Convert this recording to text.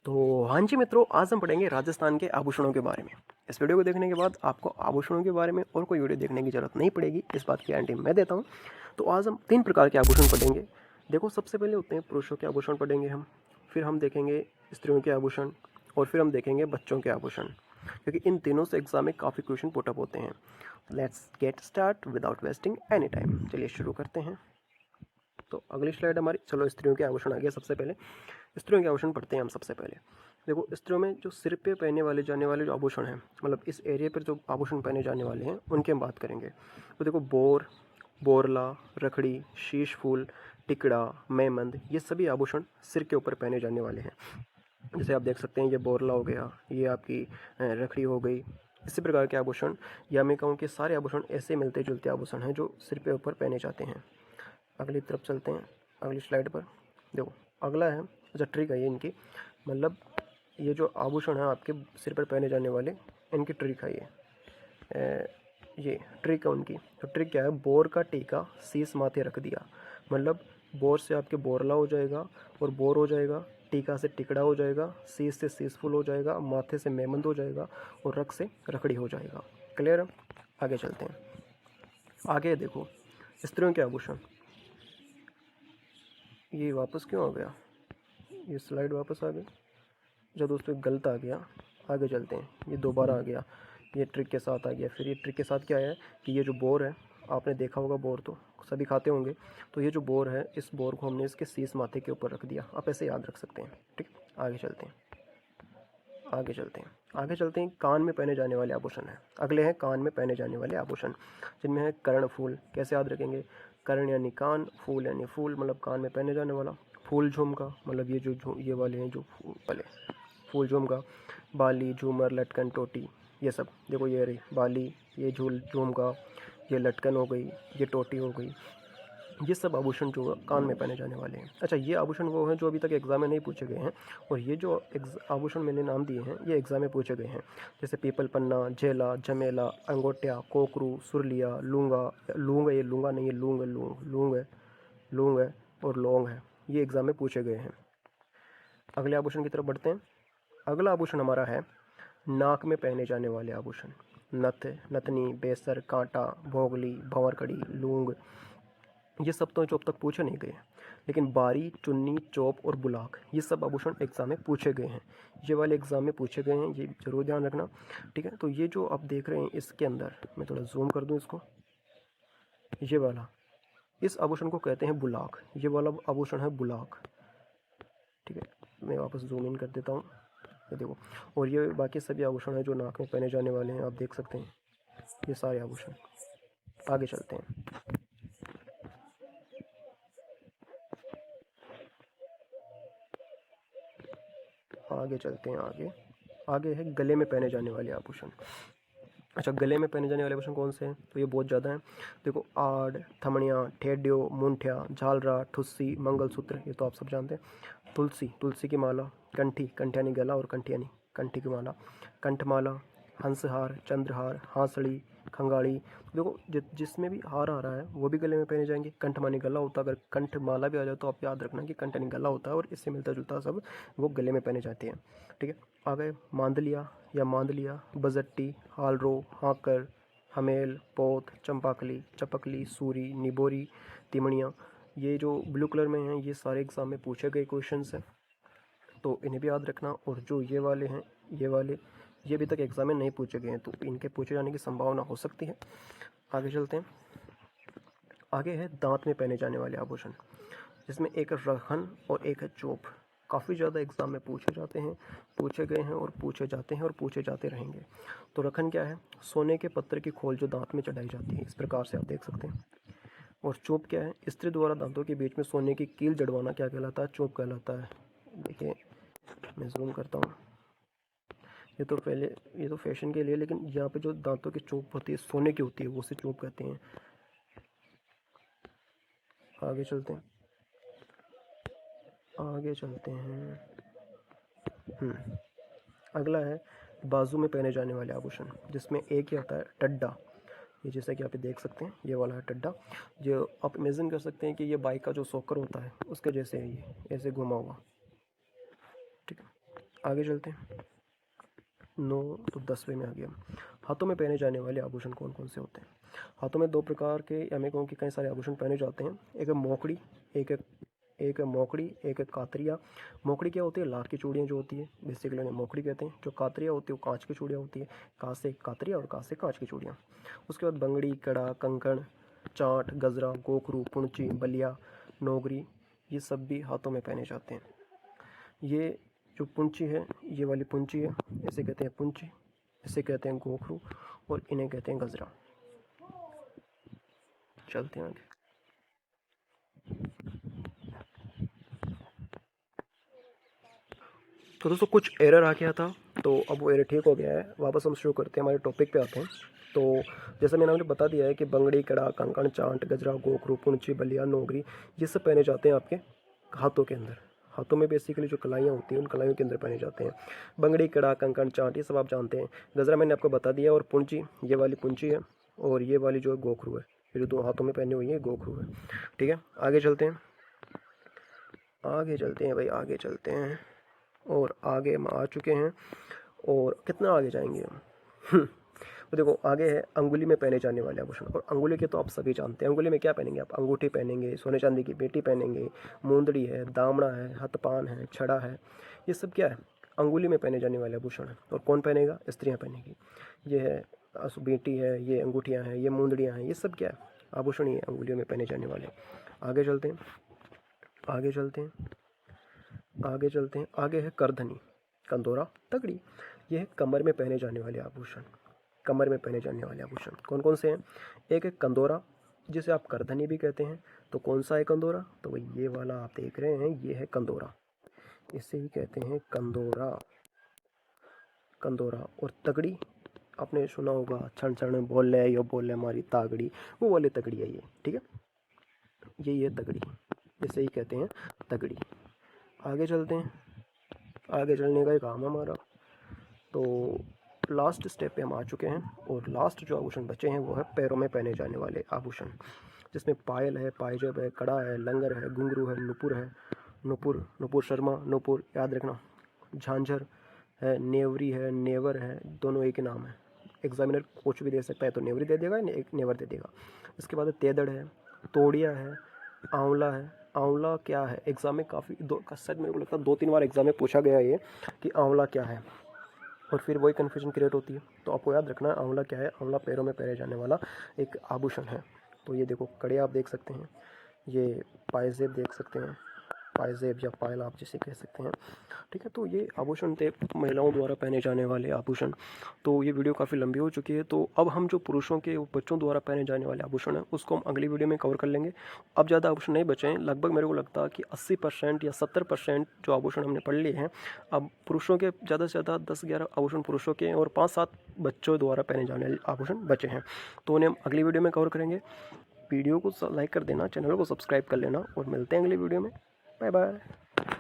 तो हाँ जी मित्रों, आज हम पढ़ेंगे राजस्थान के आभूषणों के बारे में। इस वीडियो को देखने के बाद आपको आभूषणों के बारे में और कोई वीडियो देखने की ज़रूरत नहीं पड़ेगी, इस बात की गारंटी मैं देता हूँ। तो आज हम 3 प्रकार के आभूषण पढ़ेंगे। देखो, सबसे पहले होते हैं पुरुषों के आभूषण पढ़ेंगे हम, फिर हम देखेंगे स्त्रियों के आभूषण और फिर हम देखेंगे बच्चों के आभूषण, क्योंकि इन तीनों से एग्जाम में काफ़ी क्वेश्चन पुटअप होते हैं। Let's get start without wasting any time. चलिए शुरू करते हैं। तो अगली स्लाइड हमारी, चलो स्त्रियों के आभूषण आ गया। सबसे पहले स्त्रियों के आभूषण पढ़ते हैं हम। सबसे पहले देखो, स्त्रियों में जो सिर पे पहने वाले जाने वाले जो आभूषण हैं, मतलब इस एरिया पर जो आभूषण पहने जाने वाले हैं उनकी हम बात करेंगे। तो देखो, बोरला, रखड़ी, शीश फूल, टिकड़ा, मेहंद, ये सभी आभूषण सिर के ऊपर पहने जाने वाले हैं। जैसे आप देख सकते हैं, ये बोरला हो गया, ये आपकी रखड़ी हो गई। इसी प्रकार के आभूषण, या मैं कहूँ कि सारे आभूषण ऐसे मिलते जुलते आभूषण हैं जो सिर पे ऊपर पहने जाते हैं। अगली तरफ चलते हैं, अगली स्लाइड पर। देखो, अगला है, अच्छा ट्रिक है ये इनकी, मतलब ये जो आभूषण है आपके सिर पर पहने जाने वाले, इनकी ट्रिक है ये ट्रिक है उनकी। तो ट्रिक क्या है? बोर का टीका शीश माथे रख दिया। मतलब बोर से आपके बोरला हो जाएगा, और बोर हो जाएगा, टीका से टिकड़ा हो जाएगा, शीश से शीशफुल हो जाएगा, माथे से मेहंद हो जाएगा, और रख से रखड़ी हो जाएगा। क्लियर है? आगे चलते हैं। आगे देखो, स्त्रियों के आभूषण। ये वापस क्यों आ गया? ये स्लाइड वापस आ गई। जो दोस्तों गलत आ गया, आगे चलते हैं। ये दोबारा आ गया, ये ट्रिक के साथ आ गया। फिर ये ट्रिक के साथ क्या है कि ये जो बोर है, आपने देखा होगा बोर तो सभी खाते होंगे। तो ये जो बोर है, इस बोर को हमने इसके शीश माथे के ऊपर रख दिया। आप ऐसे याद रख सकते हैं। ठीक, आगे चलते हैं। आगे चलते हैं। कान में पहने जाने वाले आभूषण हैं। अगले हैं कान में पहने जाने वाले आभूषण, जिनमें है कर्ण फूल। कैसे याद रखेंगे? कर्ण यानी कान, फूल यानी फूल, मतलब कान में पहने जाने वाला। फूल झुमका, मतलब ये जो ये वाले हैं जो वाले फूल झुमका। बाली, झूमर, लटकन, टोटी, ये सब। देखो, ये रही बाली, ये झुमका, ये लटकन हो गई, ये टोटी हो गई। ये सब आभूषण जो कान में पहने जाने वाले हैं। अच्छा, ये आभूषण वो हैं जो अभी तक एग्जाम में नहीं पूछे गए हैं, और ये जो आभूषण मैंने नाम दिए हैं ये एग्जाम में पूछे गए हैं। जैसे पीपल पन्ना, झेला, झमेला, अंगोटिया, कोकरू, सुरलिया, लूंगा। लूंग है, ये लूंगा नहीं है, लूंग है, लूंग है, और लौंग है। ये एग्जाम में पूछे गए हैं। अगले आभूषण की तरफ बढ़ते हैं। अगला आभूषण हमारा है नाक में पहने जाने वाले आभूषण। नथ, नथनी, बेसर, कांटा, भोगली, भंवरकड़ी, लूंग, ये सब तो जो अब तक पूछे नहीं गए हैं। लेकिन बारी, चुन्नी, चौप और बुलाक, ये सब आभूषण एग्जाम में पूछे गए हैं। ये वाले एग्जाम में पूछे गए हैं, ये जरूर ध्यान रखना। ठीक है, तो ये जो आप देख रहे हैं इसके अंदर, मैं थोड़ा जूम कर दूं इसको, ये वाला, इस आभूषण को कहते हैं बुलाक। ये वाला आभूषण है बुलाक। ठीक है, मैं वापस जूम इन कर देता हूँ। ये देखो, और ये बाकी सभी आभूषण हैं जो नाक में पहने जाने वाले हैं, आप देख सकते हैं ये सारे आभूषण। आगे चलते हैं। आगे आगे है गले में पहने जाने वाले आभूषण। अच्छा, गले में पहने जाने वाले आभूषण कौन से हैं? तो ये बहुत ज़्यादा हैं। देखो, आड़, थमड़ियाँ, ठेड्यो, मुंठिया, झालरा, ठुस्सी, मंगलसूत्र, ये तो आप सब जानते हैं। तुलसी की माला, कंठी, कंठी यानी गला, और कंठी यानी कंठी की माला, कंठमाला, हंसहार, चंद्रहार, हांसड़ी, खंगाड़ी। देखो, जिसमें भी हार आ रहा है वो भी गले में पहने जाएंगे। कंठ मानी गला होता है, अगर कंठ माला भी आ जाए तो आप याद रखना कि कंठ यानी गला होता है, और इससे मिलता जुलता सब वो गले में पहने जाते हैं। ठीक है, आ गए मांदलिया या मांदलिया, बजट्टी, हालरो, हाकर, हमेल, पोत, चंपाकली, चपकली, सूरी, निबोरी, तिमड़ियाँ। ये जो ब्लू कलर में हैं ये सारे एग्जाम में पूछे गए क्वेश्चन हैं, तो इन्हें भी याद रखना। और जो ये वाले हैं, ये अभी तक एग्जाम में नहीं पूछे गए हैं, तो इनके पूछे जाने की संभावना हो सकती है। आगे चलते हैं। आगे है दांत में पहने जाने वाले आभूषण, जिसमें एक रखन और एक है चोप। काफ़ी ज़्यादा एग्जाम में पूछे जाते हैं, पूछे गए हैं, और पूछे जाते हैं, और पूछे जाते रहेंगे। तो रखन क्या है? सोने के पत्थर की खोल जो दांत में चढ़ाई जाती है, इस प्रकार से आप देख सकते हैं। और चोप क्या है? स्त्री द्वारा दांतों के बीच में सोने की कील जड़वाना क्या कहलाता है? चोप कहलाता है। देखिए, मैं जूम करता हूँ। ये तो फैशन के लिए, लेकिन यहाँ पे जो दांतों की चोप होती है सोने की होती है, वो उसे चोप कहते हैं। आगे चलते हैं। अगला है बाजू में पहने जाने वाले आभूषण, जिसमें एक ही आता है टड्डा। ये जैसा कि आप देख सकते हैं, ये वाला है टड्डा। जो आप इमेजिन कर सकते हैं कि ये बाइक का जो सॉकर होता है उसके जैसे है, ये ऐसे घुमा हुआ। ठीक है, आगे चलते हैं। 9 तो 10वें में आ गया। हाथों में पहने जाने वाले आभूषण कौन कौन से होते हैं? हाथों में 2 प्रकार के या मैं कहूँ कि कई सारे आभूषण पहने जाते हैं। एक है मोकड़ी, एक है एक है कातरिया। मोकड़ी क्या होती है? लाख की चूड़ियाँ जो होती है, बेसिकली उन्हें मोकड़ी कहते हैं। जो कातरिया होती है वो कांच की चूड़ियाँ होती है। कांच से कातरिया और कांच से कांच की चूड़ियाँ। उसके बाद बंगड़ी, कड़ा, कंकण, चांट, गजरा, गोखरू, पुंची, बलिया, नोगरी, ये सब भी हाथों में पहने जाते हैं। ये जो पुंची है, ये वाली पुंची है, इसे कहते हैं पुंची, इसे कहते हैं गोखरू और इन्हें कहते हैं गजरा। चलते हैं आगे। तो दोस्तों कुछ एरर आ गया था, तो अब वो एरर ठीक हो गया है। वापस हम शुरू करते हैं, हमारे टॉपिक पे आते हैं। तो जैसे मैंने आपको बता दिया है कि बंगड़ी, कड़ा, कंकण, चांट, गजरा, गोखरू, पुंची, बलिया, नोगरी, ये सब पहने जाते हैं आपके हाथों के अंदर। हाथों में बेसिकली जो कलाइयाँ होती हैं उन कलाइयों के अंदर पहने जाते हैं। बंगड़ी, कड़ा, कंकण, चांट, ये सब आप जानते हैं। गजरा मैंने आपको बता दिया, और पुंची, ये वाली पुंची है, और ये वाली जो है गोखरू है। ये जो 2 हाथों में पहने हुई है गोखरू है। ठीक है, आगे चलते हैं, आगे चलते हैं भाई, आगे चलते हैं। और आगे हम आ चुके हैं, और कितना आगे जाएंगे हम? तो देखो आगे है अंगुली में पहने जाने वाले आभूषण। और अंगुली के तो आप सभी जानते हैं। अंगुली में क्या पहनेंगे आप? अंगूठी पहनेंगे, सोने चांदी की पेटी पहनेंगे, मुंदड़ी है, दामड़ा है, हथपान है, छड़ा है, ये सब क्या है? अंगुली में पहने जाने वाले आभूषण है। और कौन पहनेगा? स्त्रियाँ पहनेगी। ये है बेटी है, ये अंगूठियाँ हैं, ये मुंदड़ियाँ हैं, ये सब क्या है? आभूषण ही है अंगुलियों में पहने जाने वाले। आगे चलते हैं, आगे चलते हैं, आगे चलते हैं। आगे है करधनी, कंदोरा, तगड़ी। ये है कमर में पहने जाने वाले आभूषण। कमर में पहने जाने वाले आभूषण कौन कौन से हैं? एक है कंदोरा, जिसे आप करधनी भी कहते हैं। तो कौन सा है कंदोरा? तो भाई ये वाला आप देख रहे हैं, ये है कंदोरा, इसे ही कहते हैं कंदोरा। कंदोरा। और तगड़ी, आपने सुना होगा, क्षण क्षण बोले यो बोले हमारी तागड़ी, वो वाली तगड़ी है ये। ठीक है, यही है तगड़ी, इसे ही कहते हैं तगड़ी। आगे चलते हैं, आगे चलने का ही काम है हमारा। तो लास्ट स्टेप पे हम आ चुके हैं, और लास्ट जो आभूषण बचे हैं वो है पैरों में पहने जाने वाले आभूषण, जिसमें पायल है, पायजब है, कड़ा है, लंगर है, घुंघरू है, नुपुर है, नुपुर शर्मा, नुपुर याद रखना, झांझर है, नेवरी है, नेवर है, दोनों एक ही नाम है। एग्जामिनर कुछ भी दे सकता है, तो नेवरी दे देगा, एक नेवर दे देगा। इसके बाद तेदड़ है, तोड़िया है, आंवला है। आंवला क्या है? एग्जाम में काफ़ी शायद मेरे को लगता है 2-3 बार एग्जाम में पूछा गया ये कि आंवला क्या है, और फिर वही कन्फ्यूजन क्रिएट होती है। तो आपको याद रखना है आंवला क्या है। आंवला पैरों में पहने जाने वाला एक आभूषण है। तो ये देखो कड़े आप देख सकते हैं, ये पायजेब देख सकते हैं, पायजेब या पायल आप जिसे कह सकते हैं। ठीक है, तो ये आभूषण थे महिलाओं द्वारा पहने जाने वाले आभूषण। तो ये वीडियो काफ़ी लंबी हो चुकी है, तो अब हम जो पुरुषों के बच्चों द्वारा पहने जाने वाले आभूषण हैं उसको हम अगली वीडियो में कवर कर लेंगे। अब ज़्यादा आभूषण नहीं बचे हैं, लगभग मेरे को लगता है कि 80% या 70% जो आभूषण हमने पढ़ लिए हैं। अब पुरुषों के ज़्यादा से ज़्यादा 10-11 आभूषण पुरुषों के और 5-7 बच्चों द्वारा पहने जाने वाले आभूषण बचे हैं, तो उन्हें हम अगली वीडियो में कवर करेंगे। वीडियो को लाइक कर देना, चैनल को सब्सक्राइब कर लेना, और मिलते हैं अगली वीडियो में। Bye bye.